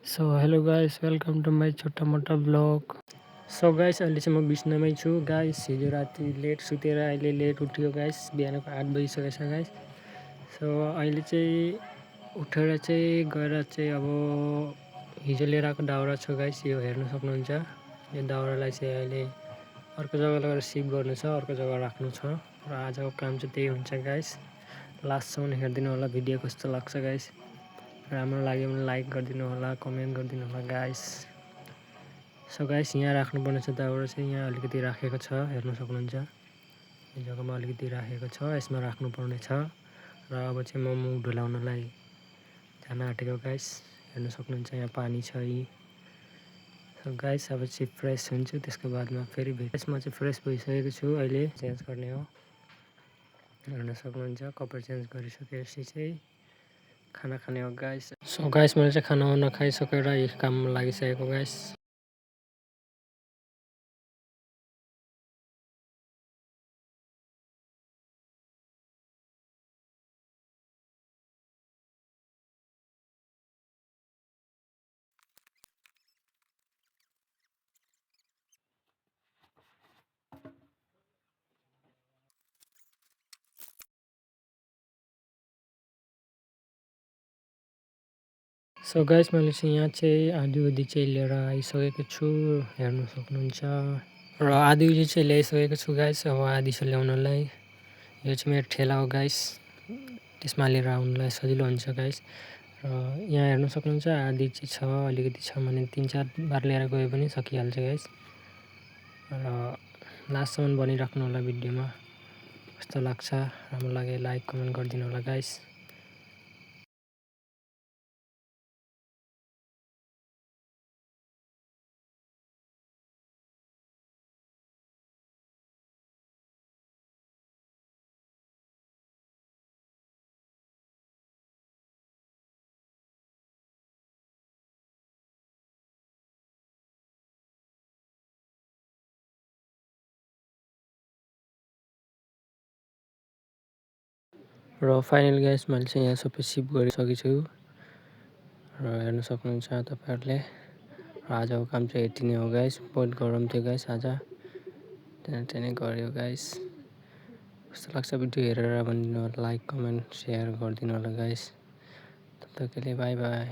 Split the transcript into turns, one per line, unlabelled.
So hello guys, welcome to my छोटा मोटा blog. So guys, अहिले चाहिँ म बिचनामै छु गाइस। हिजो राति लेट सुतेर अहिले लेट उठ्यो गाइस। बिहानको 8 बजिसकेको छ गाइस। सो अहिले चाहिँ उठेर चाहिँ गएर चाहिँ अब हिजो लिएर आएको दाउरा छ गाइस, यो हेर्न सक्नुहुन्छ। यो दाउरालाई चाहिँ अहिले अर्को जग्गा लगेर सिफ्ट गर्नु छ, अर्को जग्गा राख्नु छ र आजको काम चाहिँ त्यही हुन्छ गाइस। लास्टसम्म हेरिदिनु होला भिडियो कस्तो लाग्छ गाइस। राम्रो लाग्यो भने लाइक गरिदिनु होला, कमेन्ट गरिदिनु होला गाइस। सो गाइस, यहाँ राख्नुपर्ने छ दाउरा चाहिँ यहाँ अलिकति राखेको छ, हेर्न सक्नुहुन्छ। यो जग्गामा अलिकति राखेको छ, यसमा राख्नुपर्ने छ र अब चाहिँ म मुख धुलाउनलाई जान आँटेको गाइस। हेर्न सक्नुहुन्छ यहाँ पानी छ यी। सो गाइस, अब चाहिँ फ्रेस हुन्छु, त्यसको बादमा फेरि भेट्छु। म चाहिँ फ्रेस भइसकेको छु, अहिले चेन्ज गर्ने हो। हेर्न सक्नुहुन्छ कपडा चेन्ज गरिसकेपछि चाहिँ खाना खाने हो गाइस। सो गाइस, मैले चाहिँ खाना खाइसकेर यही काममा लागिसकेको गाइस। सो गाइस, मैले चाहिँ यहाँ चाहिँ आधी चाहिँ लिएर आइसकेको छु, हेर्न सक्नुहुन्छ। र आधी चाहिँ ल्याइसकेको छु गाइस, अब आधी छ ल्याउनलाई। यो चाहिँ मेरो ठेला हो गाइस, त्यसमा लिएर आउनलाई सजिलो हुन्छ गाइस। र यहाँ हेर्न सक्नुहुन्छ आधी चाहिँ छ, अलिकति छ भने 3-4 बार लिएर गयो पनि सकिहाल्छ गाइस। र लास्टसम्म बनिराख्नु होला भिडियोमा। कस्तो लाग्छ, राम्रो लागे लाइक कमेन्ट गरिदिनु होला गाइस। र फाइनल गाइस, मैले चाहिँ यहाँ सबै सिफ्ट गरिसकेको छु र हेर्न सक्नुहुन्छ तपाईँहरूले। र आजको काम चाहिँ यति नै हो गाइस। बहुत गरम थियो गाइस आज, त्यहाँ नै गऱ्यो गाइस। कस्तो लाग्छ भिडियो हेरेर भनिदिनु होला, लाइक कमेन्ट सेयर गरिदिनु होला गाइस। तब तकले बाई बाई।